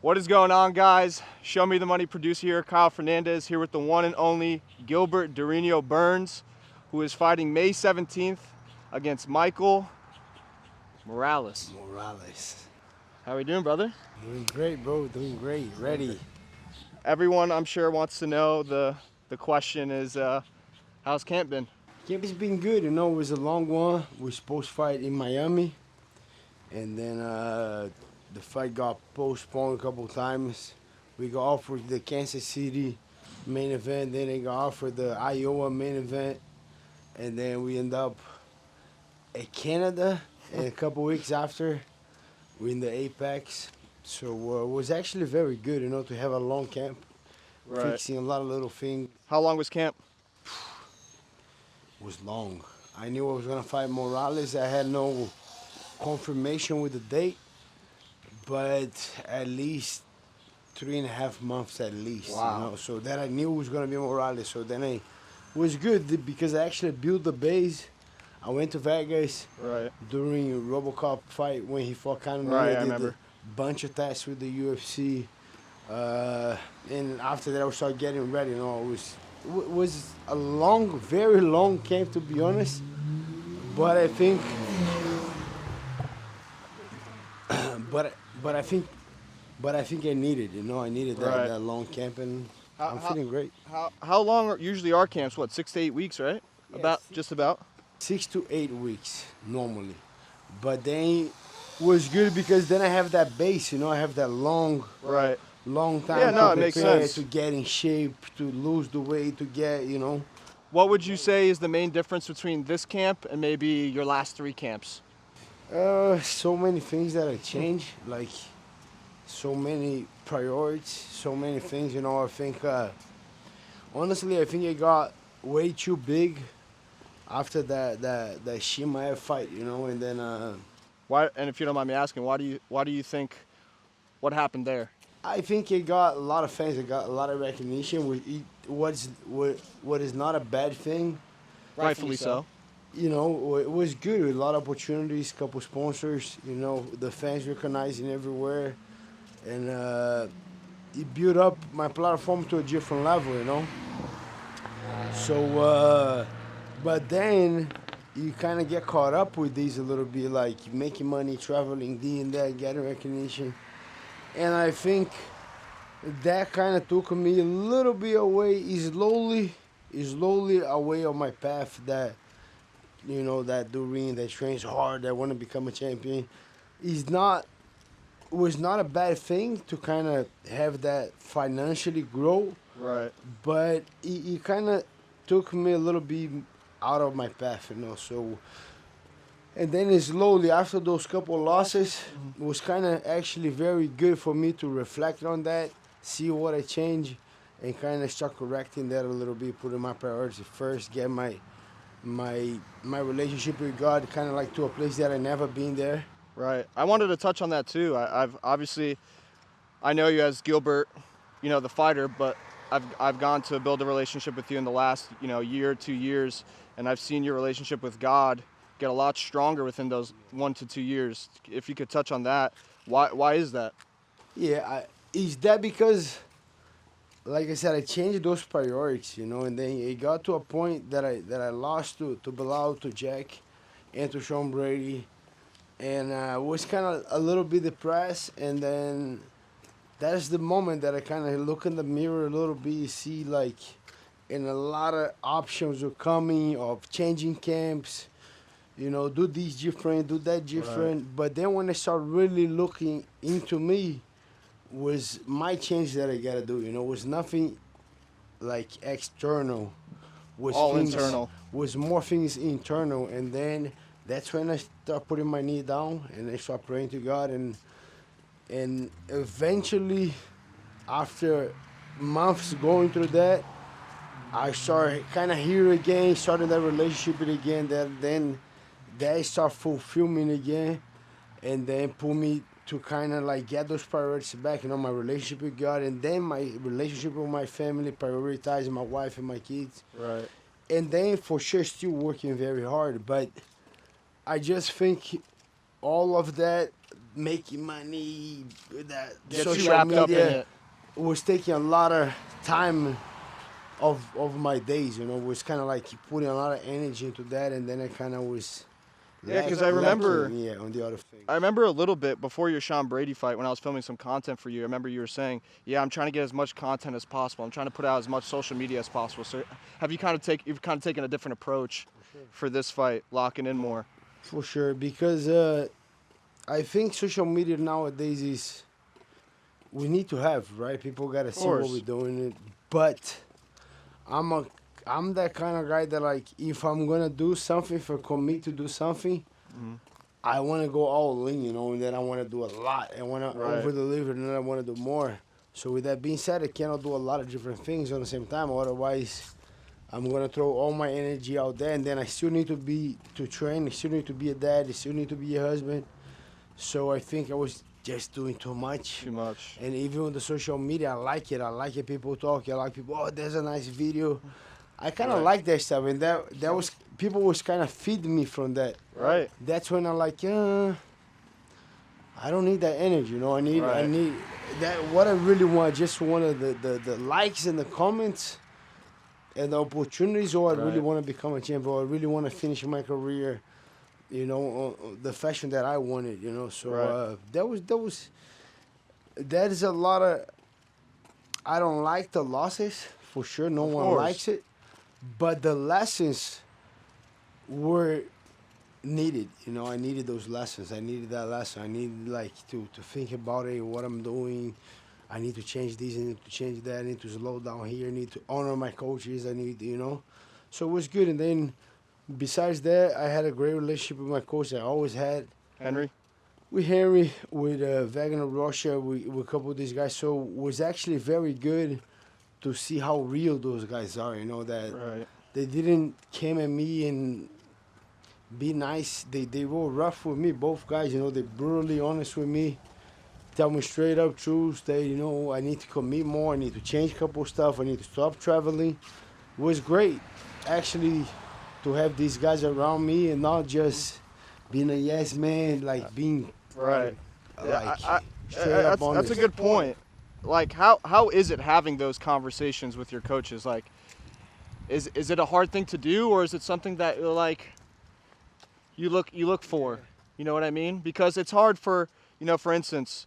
What is going on, guys? Show Me the Money producer here, Kyle Fernandez, here with the one and only Gilbert Burns, who is fighting May 17th against Michael Morales. How are we doing, brother? Doing great, bro. Doing great. Ready. Everyone, I'm sure, wants to know, the question is, how's camp been? Camp has been good. You know, it was a long one. We were supposed to fight in Miami, and then the fight got postponed a couple times. We got offered the Kansas City main event, then they got offered the Iowa main event, and then we end up at Canada, and a couple weeks after, we in the Apex. So it was actually very good, you know, to have a long camp, fixing a lot of little things. How long was camp? It was long. I knew I was gonna fight Morales. I had no confirmation with the date, but at least 3.5 months at least. Wow. You know, so that I knew it was gonna be Morales. So then it was good because I actually built the base. I went to Vegas during RoboCop fight when he fought Kamaru. I remember. A bunch of tests with the UFC, and after that I started getting ready. You know, it was a long, very long camp, to be honest. But I think, but I think I needed. You know, I needed that long camp, and I'm feeling great. How long usually are camps? What, 6 to 8 weeks, right? Yeah, Just about. 6 to 8 weeks normally, but then it was good because then I have that base. You know, I have that long time. Yeah, no, to it makes prepare, sense. to get in shape, to lose the weight, to get, you know. What would you say is the main difference between this camp and maybe your last 3 camps? So many things that I changed, like so many priorities, so many things. You know, I think honestly, I think it got way too big after that Shimaev fight. You know, and then Why? And if you don't mind me asking, why do you think? What happened there? I think it got a lot of fans. It got a lot of recognition. What is not a bad thing. Rightfully so. You know, it was good. A lot of opportunities, couple sponsors. You know, the fans recognizing everywhere, and it built up my platform to a different level. You know. So, but then you kind of get caught up with these a little bit, like making money, traveling, and that, getting recognition. And I think that kind of took me a little bit away, slowly away on my path that, you know, that do ring, that trains hard, that want to become a champion. Was not a bad thing to kind of have that financially grow. Right. But it kind of took me a little bit out of my path, you know, so. And then slowly, after those couple losses, it was kind of actually very good for me to reflect on that, see what I changed, and kind of start correcting that a little bit, putting my priorities first, get my relationship with God kind of like to a place that I never been there. Right. I wanted to touch on that too. I've obviously, I know you as Gilbert, you know, the fighter, but I've gone to build a relationship with you in the last, you know, year, 2 years, and I've seen your relationship with God get a lot stronger within those 1 to 2 years. If you could touch on that, why is that? Yeah, is that because, like I said, I changed those priorities, you know, and then it got to a point that I lost to Bilal, to Jack, and to Sean Brady, and was kind of a little bit depressed, and then that's the moment that I kind of look in the mirror a little bit, see like, and a lot of options are coming of changing camps, you know, do this different, do that different. Right. But then when I start really looking into me, was my change that I gotta do, you know, was nothing like external. Was all things, internal. Was more things internal, and then that's when I start putting my knee down and I start praying to God, and eventually, after months going through that, I started kind of here again, starting that relationship again, that start fulfilling again, and then pull me to kind of like get those priorities back, you know, my relationship with God, and then my relationship with my family, prioritizing my wife and my kids. Right. And then for sure still working very hard, but I just think all of that making money, that Get social too wrapped media up in it. was taking a lot of time of my days. Was kind of like putting a lot of energy into that, and then I kind of was. Yeah, 'cause I remember- lacking, on the other thing. I remember a little bit before your Sean Brady fight when I was filming some content for you. I remember you were saying, "Yeah, I'm trying to get as much content as possible. I'm trying to put out as much social media as possible." So, have you you've kind of taken a different approach for this fight, locking in more? For sure, because I think social media nowadays is we need to have, right? People gotta see what course. we're doing, but I'm that kind of guy that, like, if I'm gonna do something, if I commit to do something, I want to go all in, and then I want to do a lot. I want to Right. over deliver, and then I want to do more. So with that being said, I cannot do a lot of different things on the same time. Otherwise, I'm gonna throw all my energy out there, and then I still need to train. I still need to be a dad. I still need to be a husband. So I think I was just doing too much. Too much. And even on the social media, I like it. I like it. People talk. I like people. Oh, there's a nice video. I kind of Right. like that stuff, and that was people was kind of feeding me from that. Right. That's when I'm like, I don't need that energy. I need Right. that. What I really want, just wanted the likes and the comments and the opportunities, or I really Right. want to become a champion, or I really want to finish my career, on the fashion that I wanted, So Right. that is a lot of. I don't like the losses for sure. No Of one course. likes it, but the lessons were needed. I needed those lessons. I needed that lesson. I needed to think about it, what I'm doing. I need to change this. I need to change that. I need to slow down here. I need to honor my coaches. I need, So it was good. And then besides that, I had a great relationship with my coach. I always had. Henry. With Henry, with Wagner Russia, with a couple of these guys. So it was actually very good to see how real those guys are. That Right. they didn't come at me and be nice. They were rough with me, both guys. They brutally honest with me. Tell me straight up truths. They, I need to commit more. I need to change a couple of stuff. I need to stop traveling. It was great, actually, to have these guys around me and not just being a yes man, like being Right. like straight that's, up honest. that's a good point. Like, how is it having those conversations with your coaches? Like, is it a hard thing to do, or is it something that you look for? You know what I mean? Because it's hard for for instance,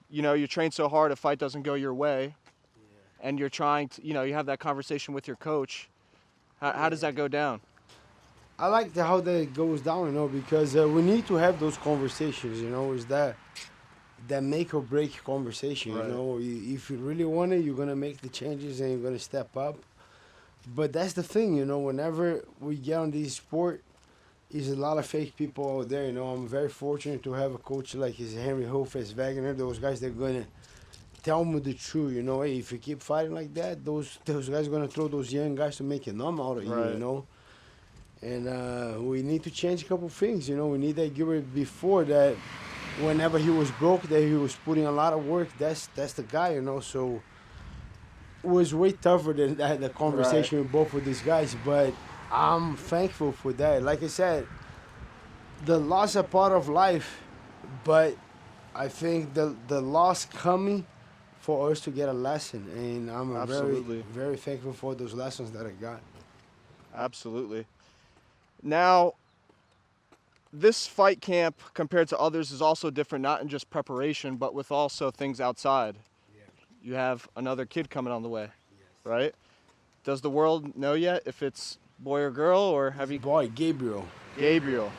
you train so hard, a fight doesn't go your way, and you're trying to you have that conversation with your coach. How does that go down? I like how that goes down, because we need to have those conversations, is that make or break conversation, Right. If you really want it, you're going to make the changes and you're going to step up. But that's the thing, whenever we get on this sport, there's a lot of fake people out there, I'm very fortunate to have a coach like Henry Hoof, as Wagner, those guys, they're going to tell me the truth, hey, if you keep fighting like that, those guys are going to throw those young guys to make a numb out of Right. you, And we need to change a couple things, We need that Gilbert before that. Whenever he was broke, that he was putting a lot of work. That's the guy, So it was way tougher than that, the conversation with both of these guys. But I'm thankful for that. Like I said, the loss are part of life, but I think the loss coming for us to get a lesson, and I'm Absolutely. very, very thankful for those lessons that I got. Absolutely. Now, this fight camp compared to others is also different, not in just preparation, but with also things outside. Yeah. You have another kid coming on the way, right? Does the world know yet if it's boy or girl, or have you? Boy, Gabriel. Gabriel.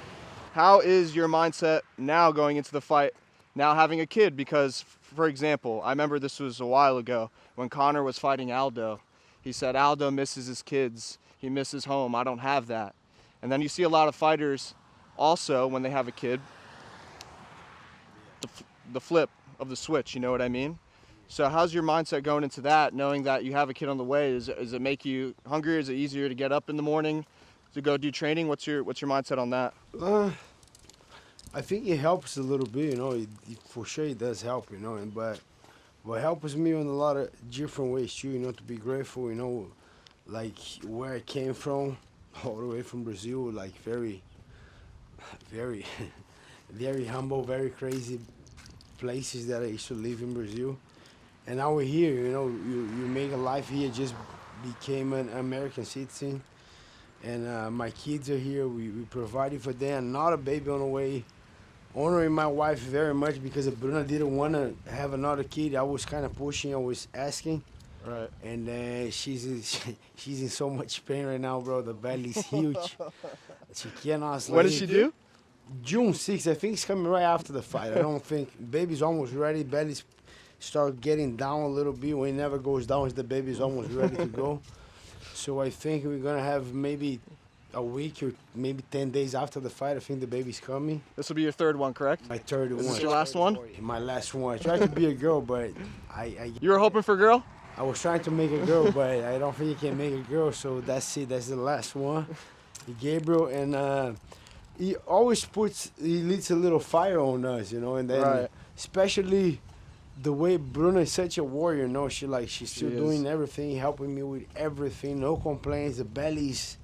How is your mindset now going into the fight, now having a kid? Because, for example, I remember this was a while ago when Connor was fighting Aldo. He said Aldo misses his kids. He misses home. I don't have that. And then you see a lot of fighters also, when they have a kid, the flip of the switch, you know what I mean? So how's your mindset going into that, knowing that you have a kid on the way? Does it make you hungrier? Is it easier to get up in the morning to go do training? What's your mindset on that? I think it helps a little bit, for sure it does help, but what helps me in a lot of different ways too, to be grateful, like where I came from, all the way from Brazil, like very, very, very humble, very crazy places that I used to live in Brazil. And now we're here, you know, you make a life here, just became an American citizen. And my kids are here, we provided for them, not a baby on the way. Honoring my wife very much because Bruna didn't want to have another kid. I was kind of pushing, I was asking. Right. And she's in so much pain right now, bro. The belly's huge. She cannot sleep. When did she do? June 6th, I think it's coming right after the fight. I don't think, baby's almost ready. Belly's start getting down a little bit. When it never goes down, the baby's almost ready to go. So I think we're going to have maybe a week or maybe 10 days after the fight. I think the baby's coming. This will be your third one, correct? My third one. Is this your last one? My last one. I tried to be a girl, but You were hoping for a girl? I was trying to make a girl, but I don't think you can make a girl, so that's it. That's the last one. Gabriel, and he always leads a little fire on us, you know, and then Right. especially the way Bruno is such a warrior, you know, she's still doing everything, helping me with everything, no complaints. The belly's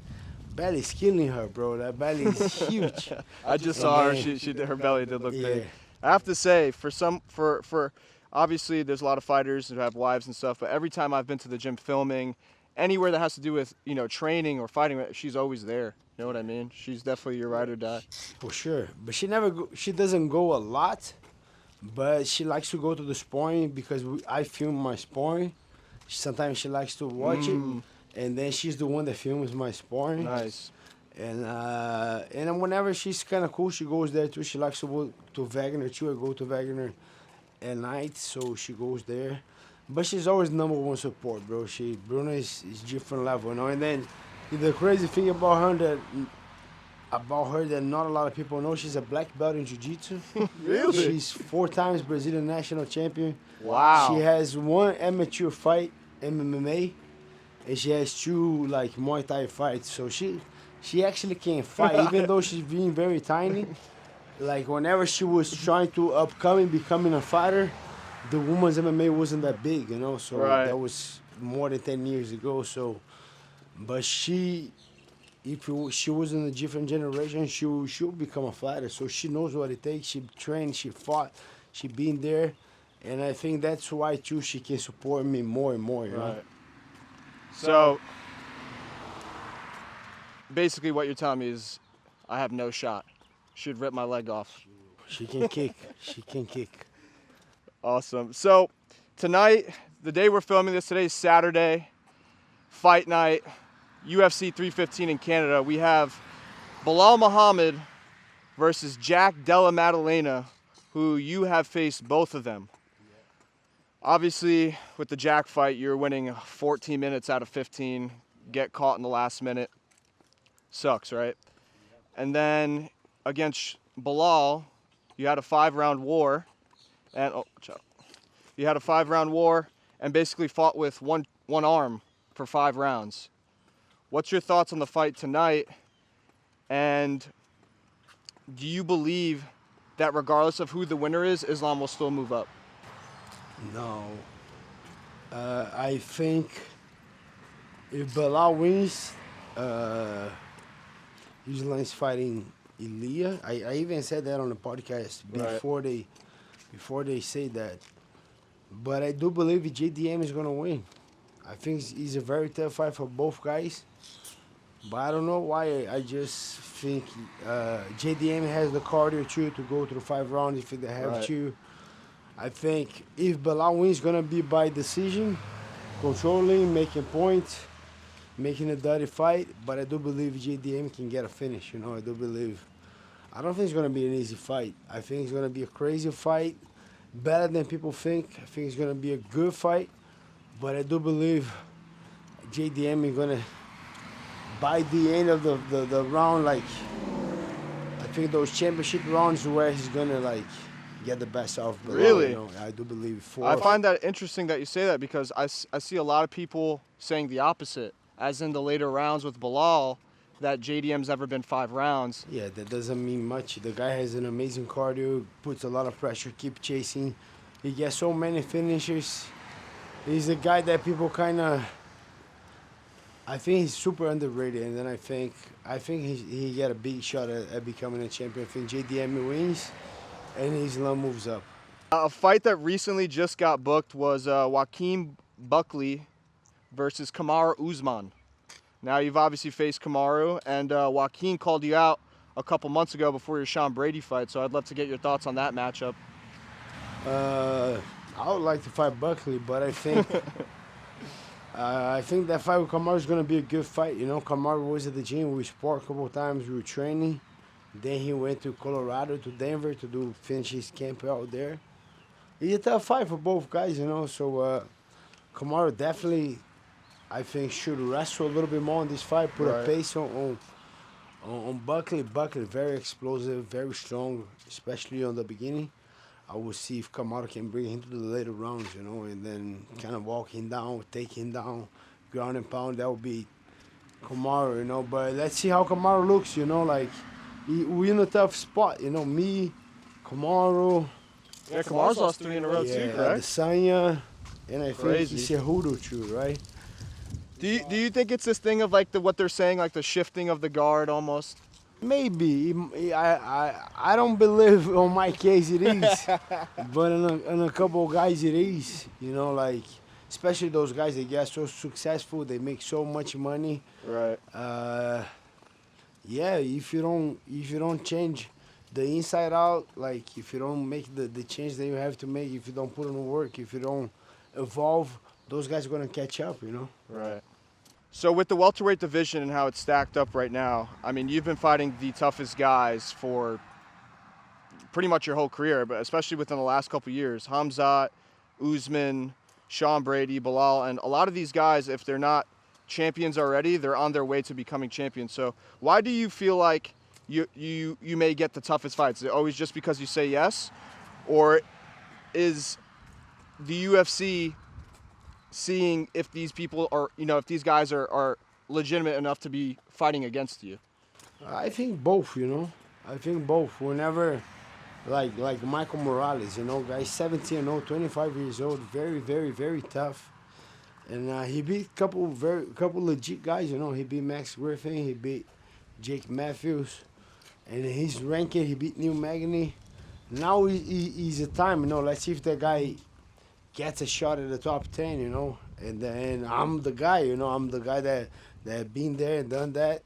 killing her, bro. That belly is huge. I just saw her. Her belly did look big. Yeah. I have to say, for obviously there's a lot of fighters who have wives and stuff, but every time I've been to the gym filming, anywhere that has to do with, you know, training or fighting, she's always there. You know what I mean? She's definitely your ride or die. For sure. But she doesn't go a lot, but she likes to go to the sparring because I film my sparring. Sometimes she likes to watch it, and then she's the one that films my sparring. Nice. And whenever she's kind of cool, she goes there too. She likes to go to Wagner too. I go to Wagner at night, so she goes there. But she's always number one support, bro. Bruno is different level, you know. And then the crazy thing about her that not a lot of people know, she's a black belt in jiu-jitsu. Really? She's 4 times Brazilian national champion. Wow. She has 1 amateur fight MMA, and she has 2 like Muay Thai fights. So she actually can fight, even though she's being very tiny. Like whenever she was trying to becoming a fighter, the women's MMA wasn't that big, you know. So that was more than 10 years ago. So, but if she was in a different generation, she'll become a fighter. So she knows what it takes. She trained, she fought, she been there, and I think that's why too she can support me more and more. You know? So basically, what you're telling me is, I have no shot. She'd rip my leg off. She can kick. She can kick. Awesome. So tonight, the day we're filming this, today is Saturday, fight night, UFC 315 in Canada. We have Belal Muhammad versus Jack Della Maddalena, who you have faced both of them. Obviously, with the Jack fight, you're winning 14 minutes out of 15, get caught in the last minute. Sucks, right? And then against Belal, you had a 5-round war. And you had a 5-round war and basically fought with one arm for 5 rounds. What's your thoughts on the fight tonight? And do you believe that regardless of who the winner is, Islam will still move up? No. I think if Belal wins, Islam is fighting Ilia. I even said that on the podcast before they say that. But I do believe JDM is going to win. I think it's a very tough fight for both guys. But I don't know why. I just think JDM has the cardio too to go through 5 rounds if they have to. I think if Belal wins, it's going to be by decision, controlling, making points, making a dirty fight. But I do believe JDM can get a finish. You know, I do believe. I don't think it's going to be an easy fight. I think it's going to be a crazy fight, better than people think. I think it's going to be a good fight. But I do believe JDM is going to, by the end of the round, like, I think those championship rounds where he's going to, like, get the best out of Belal. Really? You know? I do believe. I find that interesting that you say that because I see a lot of people saying the opposite, as in the later rounds with Belal, that JDM's ever been 5 rounds. Yeah, that doesn't mean much. The guy has an amazing cardio, puts a lot of pressure, keep chasing. He gets so many finishes. He's a guy that people kind of, I think he's super underrated, and then I think he got a big shot at becoming a champion. I think JDM wins, and Islam moves up. A fight that recently just got booked was Joaquin Buckley versus Kamaru Usman. Now, you've obviously faced Kamaru, and Joaquin called you out a couple months ago before your Sean Brady fight, so I'd love to get your thoughts on that matchup. I would like to fight Buckley, but I think that fight with Kamaru is going to be a good fight. You know, Kamaru was at the gym. We sparred a couple of times. We were training. Then he went to Colorado, to Denver to finish his camp out there. It's a tough fight for both guys, you know. So Kamaru definitely, I think, should wrestle a little bit more in this fight, put a pace on Buckley. Buckley, very explosive, very strong, especially on the beginning. I will see if Kamaru can bring him to the later rounds, you know, and then kind of walk him down, take him down, ground and pound. That would be Kamaru, you know. But let's see how Kamaru looks, you know. Like, we're in a tough spot, you know. Me, Kamaru. Yeah, Kamaru's lost 3 in a row too, right? Adesanya, and I think Cejudo too, right? Do you think it's this thing of like what they're saying, like the shifting of the guard almost? Maybe. I don't believe on my case it is, but in a couple of guys it is. You know, like especially those guys that get so successful, they make so much money. Right. Yeah. If you don't change the inside out, like if you don't make the change that you have to make, if you don't put in the work, if you don't evolve, those guys are gonna catch up. You know. Right. So with the welterweight division and how it's stacked up right now, I mean, you've been fighting the toughest guys for pretty much your whole career, but especially within the last couple of years. Khamzat, Usman, Sean Brady, Bilal, and a lot of these guys, if they're not champions already, they're on their way to becoming champions. So why do you feel like you may get the toughest fights? Is it always just because you say yes? Or is the UFC seeing if these people are, you know, if these guys are legitimate enough to be fighting against you? I think both, you know. I think both. Whenever, like Michael Morales, you know, guy 17-0, 25 years old, very, very, very tough. And he beat couple legit guys, you know. He beat Max Griffin, he beat Jake Matthews. And in his ranking, he beat Neil Magny. Now he's a time, you know. Let's see if that guy gets a shot at the top 10, you know. And then I'm the guy, you know. I'm the guy that been there and done that.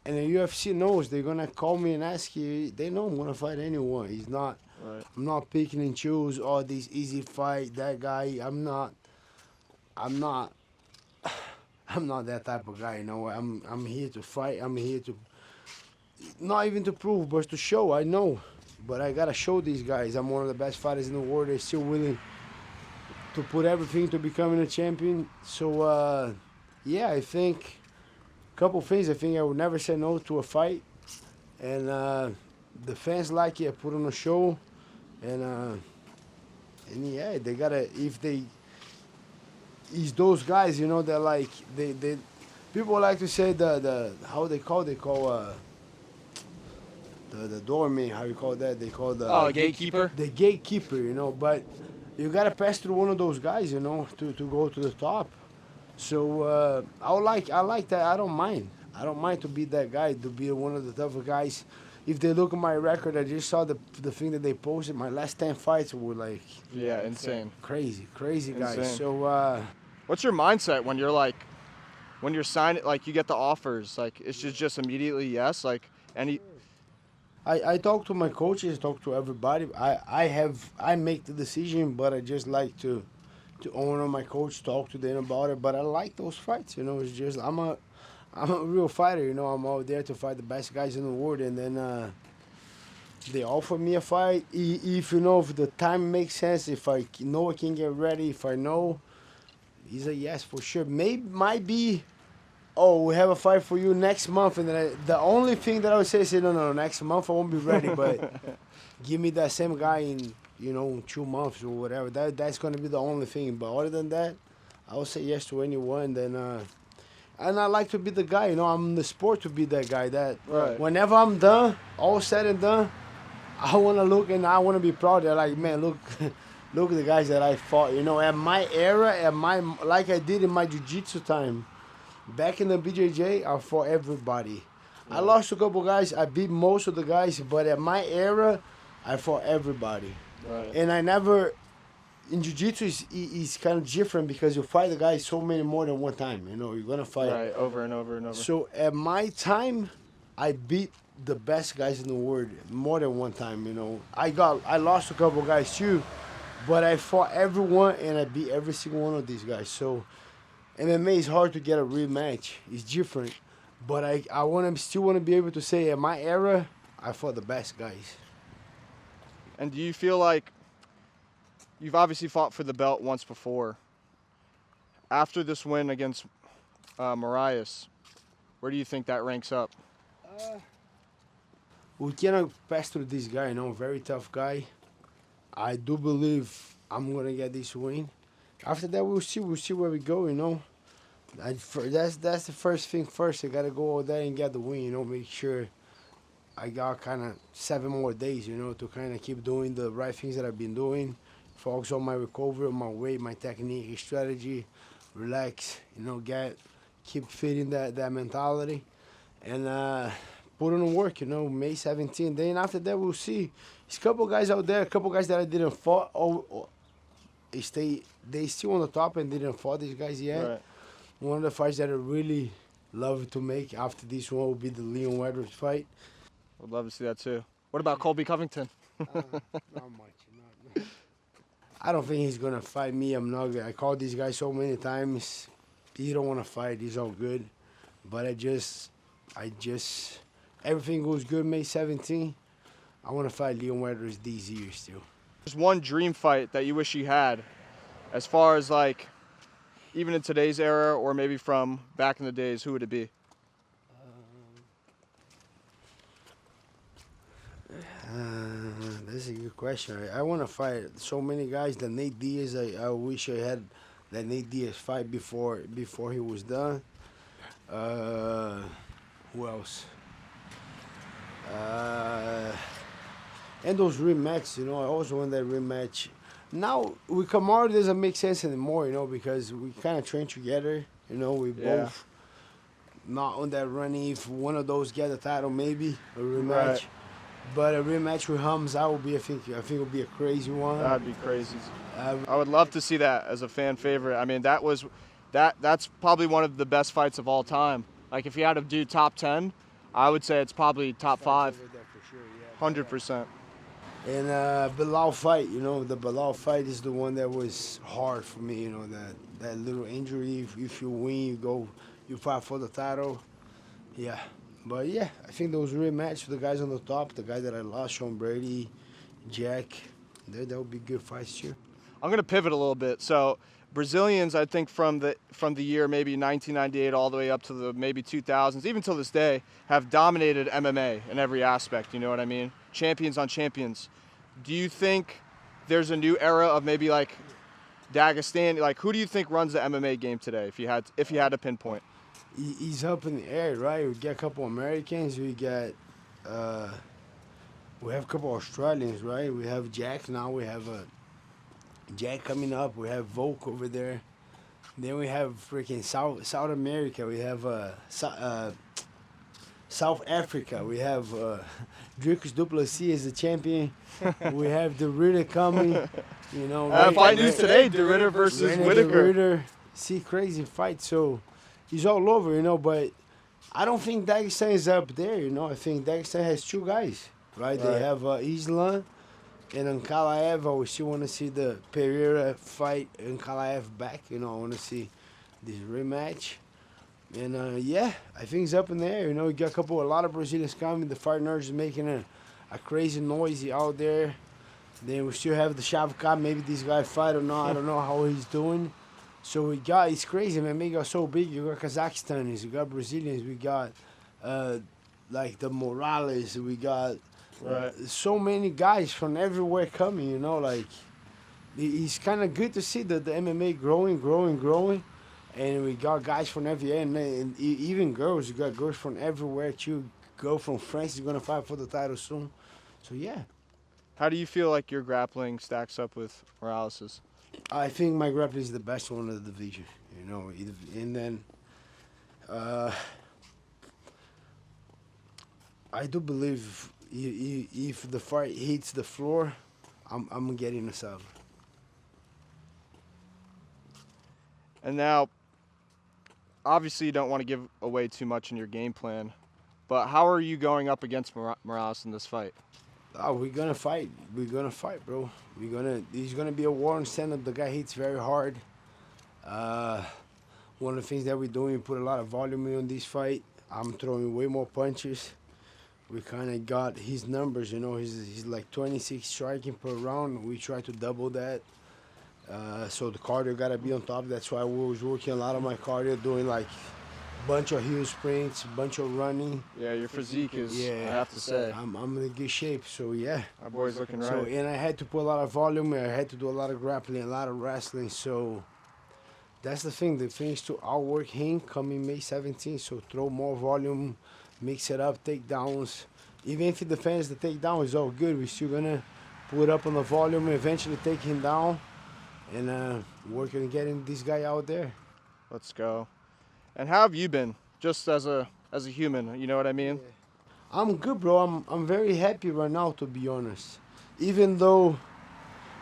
And the UFC knows they're gonna call me and ask you. They know I'm gonna fight anyone. He's not. Right. I'm not picking and choose. Oh, this easy fight. That guy. I'm not that type of guy. You know. I'm here to fight. I'm here to not even to prove, but to show. I know, but I gotta show these guys I'm one of the best fighters in the world. They're still willing to put everything to becoming a champion. So yeah, I think a couple things. I think I would never say no to a fight, and the fans like it. I put on a show, and yeah, they gotta, if they is those guys, you know, that like they people like to say the how they call the doorman, how you call that? They call the gatekeeper. The gatekeeper, you know. But you gotta pass through one of those guys, you know, to go to the top. So I like that. I don't mind. I don't mind to be that guy, to be one of the tougher guys. If they look at my record, I just saw the thing that they posted. My last 10 fights were like Insane. Crazy guys. Insane. So what's your mindset when you're signing, like you get the offers, like it's just immediately yes, like any? I talk to my coaches, talk to everybody. I make the decision, but I just like to honor my coach, talk to them about it. But I like those fights, you know. It's just I'm a real fighter, you know. I'm out there to fight the best guys in the world, and then they offer me a fight. If you know, if the time makes sense, if I know I can get ready, if I know, he's a yes for sure. Might be. Oh, we have a fight for you next month, and then the only thing that I would say is, no, next month I won't be ready, but give me that same guy in, you know, 2 months or whatever. That's going to be the only thing. But other than that, I will say yes to anyone. Then, and I like to be the guy, you know. I'm in the sport to be that guy. That whenever I'm done, all said and done, I want to look and I want to be proud. They're like, man, look at the guys that I fought. You know, at my era, like I did in my jiu-jitsu time. Back in the BJJ, I fought everybody. Yeah. I lost a couple guys. I beat most of the guys, but at my era, I fought everybody. Right. And I never in jiu-jitsu is kind of different because you fight the guy so many more than one time. You know, you're gonna fight. Right. Over and over and over. So at my time, I beat the best guys in the world more than one time. You know, I lost a couple guys too, but I fought everyone and I beat every single one of these guys. So MMA is hard to get a rematch. It's different, but I still want to be able to say at my era, I fought the best guys. And do you feel like you've obviously fought for the belt once before? After this win against Marias, where do you think that ranks up? We cannot pass through this guy, you know, very tough guy. I do believe I'm gonna get this win. After that, we'll see where we go, you know. That's the first thing first. I gotta go over there and get the win, you know, make sure I got kind of 7 more days, you know, to kind of keep doing the right things that I've been doing. Focus on my recovery, my weight, my technique, strategy, relax, you know, keep feeding that mentality, and put on the work, you know, May 17th. Then after that, we'll see. There's a couple guys out there, a couple guys that I didn't fought, they still on the top and didn't fought these guys yet. Right. One of the fights that I really love to make after this one will be the Leon Edwards fight. Would love to see that too. What about Colby Covington? Not much. I don't think he's gonna fight me. I called this guy so many times. He don't want to fight. He's all good, but I just, everything goes good. May 17th. I want to fight Leon Edwards these years too. There's one dream fight that you wish you had, as far as like, even in today's era or maybe from back in the days. Who would it be? That's a good question. I want to fight so many guys. The Nate Diaz, I wish I had that Nate Diaz fight before he was done. Who else? And those rematches, you know, I also want that rematch. Now with Kamaru, it doesn't make sense anymore, you know, because we kind of train together. You know, we both not on that running. If one of those get the title, maybe a rematch. Right. But a rematch with Khamzat would be, I think it would be a crazy one. That'd be crazy. I would love to see that as a fan favorite. I mean, that's probably one of the best fights of all time. Like if you had to do top 10, I would say it's probably top 5. 100%. And Bilal fight, you know, the Bilal fight is the one that was hard for me, you know, that little injury. If you win, you fight for the title. Yeah. But yeah, I think those rematch with the guys on the top, the guy that I lost, Sean Brady, Jack, that would be good fights too. I'm gonna pivot a little bit. So Brazilians, I think from the year maybe 1998 all the way up to the maybe 2000s, even till this day, have dominated MMA in every aspect. You know what I mean? Champions on champions. Do you think there's a new era of maybe like Dagestan? Like who do you think runs the MMA game today? If you had to pinpoint. He's up in the air, right? We got a couple Americans. We have a couple Australians, right? We have Jack now. We have Jack coming up. We have Volk over there. Then we have freaking South America. We have South Africa. We have Dricus Duplessis as the champion. We have the Ritter coming. You know, Fight news today: De Ritter versus Whitaker. See, crazy fight. So. He's all over, you know, but I don't think Dagestan is up there, you know. I think Dagestan has 2 guys, right? They have Islam and Ankalaev. I still want to see the Pereira fight Ankalaev back, you know. I want to see this rematch. And, yeah, I think it's up in there, you know. We got a lot of Brazilians coming. The fight nerds is making a crazy noise out there. Then we still have the Shavkat. Maybe this guy fight or not. I don't know how he's doing. So it's crazy, man. We got so big. You got Kazakhstanis, you got Brazilians, we got like the Morales, we got so many guys from everywhere coming. You know, like it's kind of good to see the MMA growing, and we got guys from everywhere, and even girls. You got girls from everywhere too. Girl from France is gonna fight for the title soon. So yeah. How do you feel like your grappling stacks up with Morales's? I think my grappling is the best one of the division, you know. And then I do believe if the fight hits the floor, I'm getting a sub. And now, obviously, you don't want to give away too much in your game plan, but how are you going up against Morales in this fight? Oh, we're gonna fight. We're gonna fight, bro. He's gonna be a war in stand-up. The guy hits very hard. One of the things that we're doing, we put a lot of volume in this fight. I'm throwing way more punches. We kind of got his numbers, you know. He's like 26 striking per round. We try to double that. So the cardio gotta be on top. That's why we was working a lot of my cardio, doing like bunch of heel sprints, bunch of running. Yeah, your physique is, Yeah, I have to say. I'm in good shape. So yeah. Our boy's looking So right. and I had to put a lot of volume. I had to do a lot of grappling, a lot of wrestling. So that's the thing. The thing is to outwork him coming May 17th. So throw more volume, mix it up, takedowns. Even if he defends the takedown, it's all good. We're still gonna put up on the volume, eventually take him down, and work on getting this guy out there. Let's go. And how have you been, just as a human? You know what I mean? I'm good, bro. I'm very happy right now, to be honest. Even though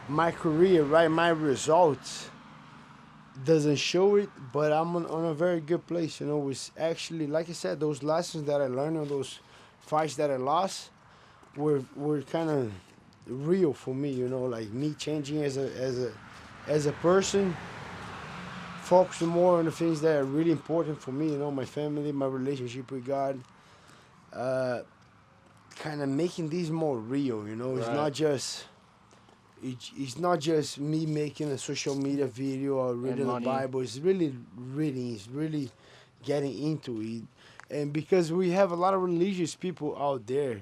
my career, right, my results doesn't show it, but I'm on a very good place. You know, it's actually, like I said, those lessons that I learned on those fights that I lost were kind of real for me. You know, like me changing as a person, focusing more on the things that are really important for me. You know, my family, my relationship with God. Kind of making these more real. You know, it's Right. not just. It's not just me making a social media video or reading the money. Bible. It's really reading. It's really getting into it. And because we have a lot of religious people out there.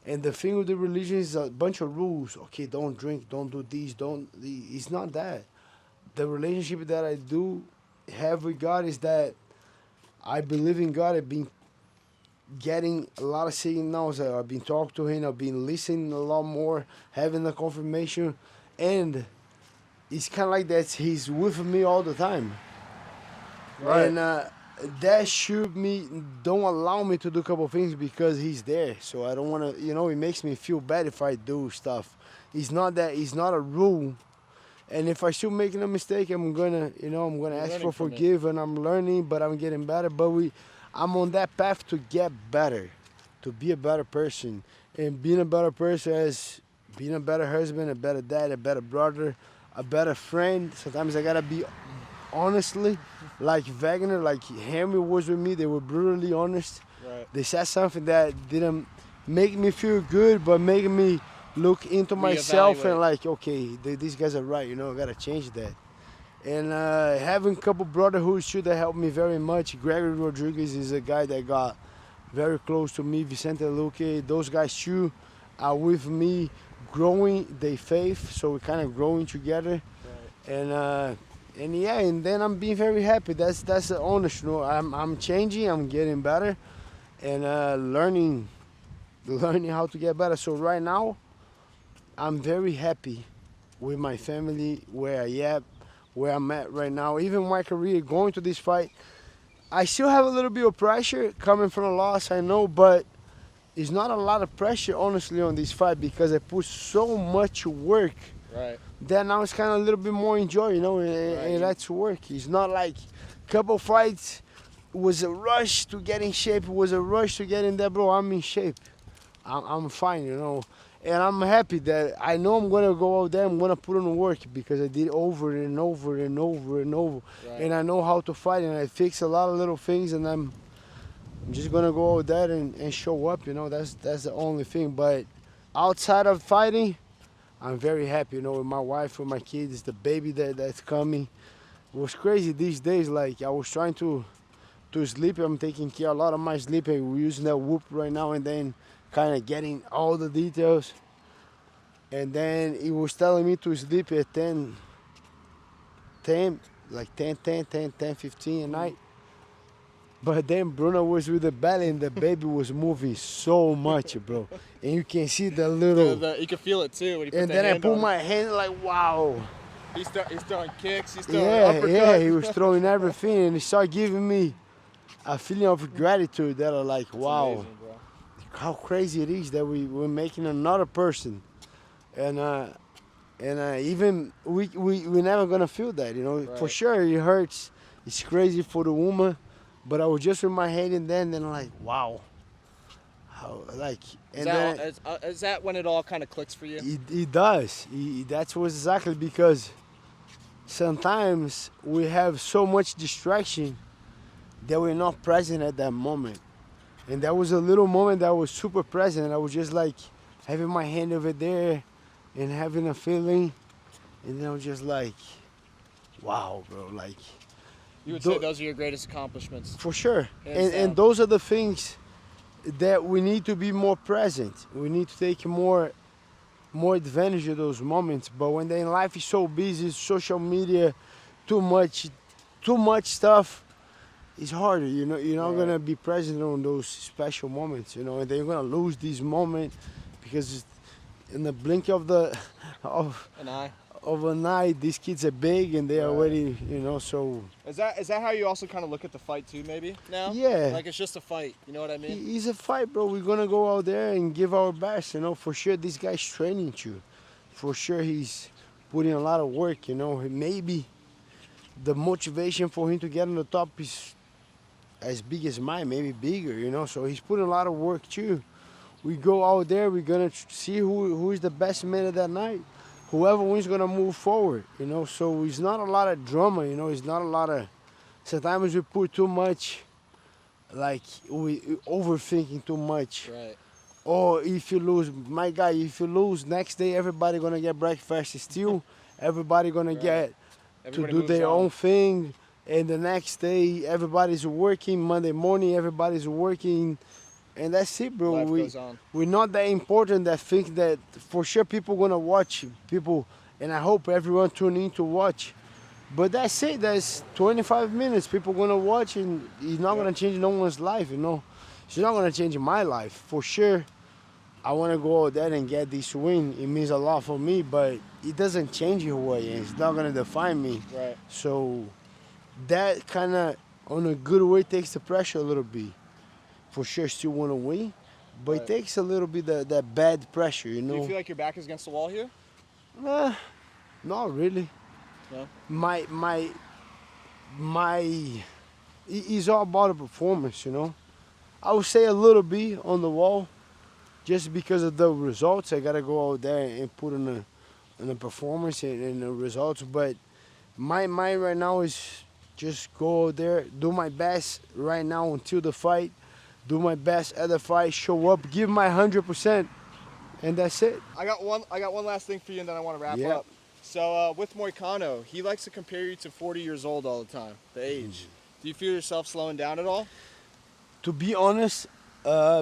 And the thing with the religion is a bunch of rules. Okay, don't drink, don't do this, don't. It's not that. The relationship that I do have with God is that I believe in God. I've been getting a lot of signals. I've been talking to him. I've been listening a lot more, having the confirmation, and it's kind of like that. He's with me all the time, Right. and that should me don't allow me to do a couple of things because he's there. So I don't want to. You know, it makes me feel bad if I do stuff. It's not that. It's not a rule. And if I still making a mistake, I'm gonna ask learning for from it. forgive, and I'm learning, but I'm getting better. But I'm on that path to get better, to be a better person. And being a better person is being a better husband, a better dad, a better brother, a better friend. Sometimes I gotta be honestly, like Wagner, like Henry was with me. They were brutally honest. Right. They said something that didn't make me feel good, but make me look into myself and Reevaluate. like, okay, these guys are right. You know, I gotta change that. And having a couple brotherhoods too that helped me very much. Gregory Rodriguez is a guy that got very close to me. Vicente Luque, those guys too are with me, growing their faith. So we're kind of growing together. Right. And yeah, and then I'm being very happy. That's the honest. You know, I'm changing. I'm getting better, and learning how to get better. So right now, I'm very happy with my family, where I am, where I'm at right now. Even my career, going to this fight, I still have a little bit of pressure coming from a loss, I know, but it's not a lot of pressure, honestly, on this fight because I put so much work Right. that now it's kind of a little bit more enjoy, you know, and that's work. It's not like a couple fights was a rush to get in shape, it was a rush to get in there, bro. I'm in shape. I'm fine, you know. And I'm happy that I know I'm going to go out there, I'm going to put in work because I did over and over and over and over. Right. And I know how to fight, and I fix a lot of little things, and I'm just going to go out there and show up, you know. That's the only thing. But outside of fighting, I'm very happy, you know, with my wife, with my kids, the baby that's coming. It was crazy these days. Like, I was trying to sleep. I'm taking care a lot of my sleep. We're using that Whoop right now and then, kind of getting all the details. And then he was telling me to sleep at 10, like 10, 15 at night. But then Bruno was with the belly and the baby was moving so much, bro. And you can see the little... You can feel it too when you put And the then I hand put on my hand like, wow. He's throwing kicks. He's throwing Yeah, uppercuts. he was throwing everything. And he started giving me a feeling of gratitude that I'm like, wow. Amazing, bro. How crazy it is that we're making another person and even we never gonna feel that, you know. Right. For sure, it hurts. It's crazy for the woman, but I was just with my head in there, and then like, wow, how like, and then Is that when it all kind of clicks for you? it does. That's what exactly because sometimes we have so much distraction that we're not present at that moment. And that was a little moment that was super present. I was just like having my hand over there and having a feeling. And then I was just like, wow, bro. Like, You would say those are your greatest accomplishments. for sure. Hands And down. those are the things that we need to be more present. We need to take more advantage of those moments. But when then life is so busy, social media, too much stuff, it's harder, you know. You're not Right. gonna be present on those special moments, you know, and then you're gonna lose these moments because in the blink of the of And I. of a night, these kids are big and they're Right. already, you know. So Is that how you also kind of look at the fight too? Maybe now. Yeah. Like it's just a fight. You know what I mean? it's a fight, bro. We're gonna go out there and give our best, you know. For sure, this guy's training you. For sure, he's putting a lot of work, you know. Maybe the motivation for him to get on the top is as big as mine, maybe bigger, you know. So he's putting a lot of work too. We go out there, we're gonna see who is the best man of that night. Whoever wins gonna move forward, you know. So it's not a lot of drama, you know. It's not a lot of. Sometimes we put too much, like we overthinking too much. Right. Or if you lose, my guy, if you lose, next day everybody gonna get breakfast still. Everybody gonna Right. get Everybody to do moves their on. own thing. And the next day, everybody's working. Monday morning, everybody's working. And that's it, bro. Life goes on. We're not that important that think that for sure people gonna watch people. And I hope everyone tune in to watch. But that's it. That's 25 minutes. People gonna watch and it's not gonna change no one's life, you know. It's not gonna change my life. For sure, I wanna go out there and get this win. It means a lot for me, but it doesn't change who I am. It's not gonna define me. Right. So that kind of, on a good way, takes the pressure a little bit. For sure, still want to win, but Right. it takes a little bit that bad pressure, you Do know. you feel like your back is against the wall here? Not really. No. My, it's all about the performance, you know. I would say a little bit on the wall, just because of the results. I gotta go out there and put in a performance and the results. But my mind right now is just go out there, do my best right now until the fight, do my best at the fight, show up, give my 100%, and that's it. I got one last thing for you, and then I want to wrap Yeah. up. So with Moicano, he likes to compare you to 40 years old all the time, the age. Do you feel yourself slowing down at all? To be honest,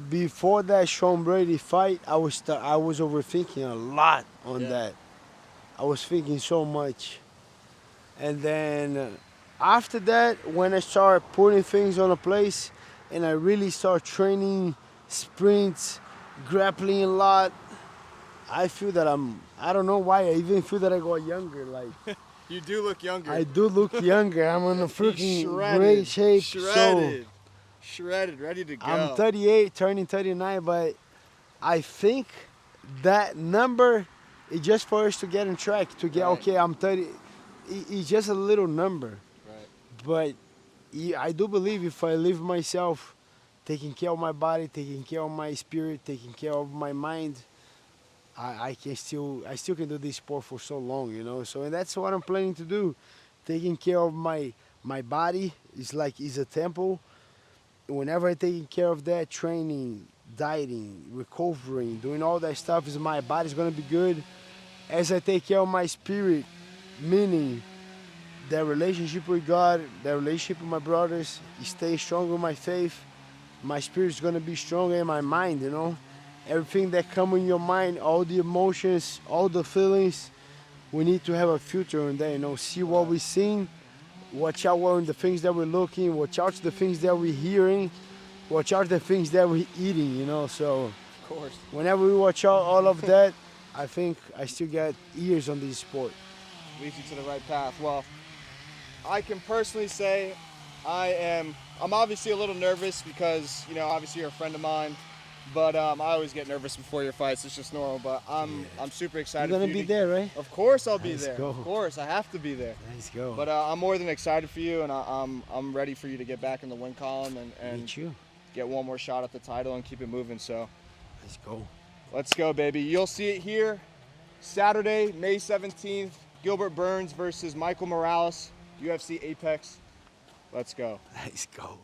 before that Sean Brady fight, I was overthinking a lot on Yeah. that. I was thinking so much, and then after that, when I started putting things on a place, and I really start training sprints, grappling a lot, I feel that I don't know why, I even feel that I got younger. Like You do look younger. I do look younger. I'm in a He's freaking shredded, great shape. shredded, ready to go. I'm 38, turning 39, but I think that number is just for us to get on track, to get, Right. okay, I'm 30. It's just a little number. Right. But I do believe if I live myself, taking care of my body, taking care of my spirit, taking care of my mind, I still can do this sport for so long, you know. So and that's what I'm planning to do. Taking care of my body is like is a temple. Whenever I taking care of that, training, dieting, recovering, doing all that stuff, is my body's gonna be good. As I take care of my spirit, meaning that relationship with God, that relationship with my brothers, stay strong with my faith. My spirit's gonna be strong in my mind, you know. Everything that come in your mind, all the emotions, all the feelings, we need to have a filter on that, you know. See what we're seeing, watch out on the things that we're looking, watch out the things that we're hearing, watch out the things that we're eating, you know. So Of course. whenever we watch out all of that, I think I still got years on this sport. Leads you to the right path. Well, I can personally say I'm obviously a little nervous because, you know, obviously you're a friend of mine. But I always get nervous before your fights. It's just normal. But I'm super excited. You're for gonna you be there, right? Of course I'll be Let's there. go. Of course I have to be there. Let's go. But I'm more than excited for you, and I'm ready for you to get back in the win column Me and too. get one more shot at the title and keep it moving. So Let's go. let's go, baby. You'll see it here Saturday, May 17th. Gilbert Burns versus Michael Morales, UFC Apex. Let's go. Let's go.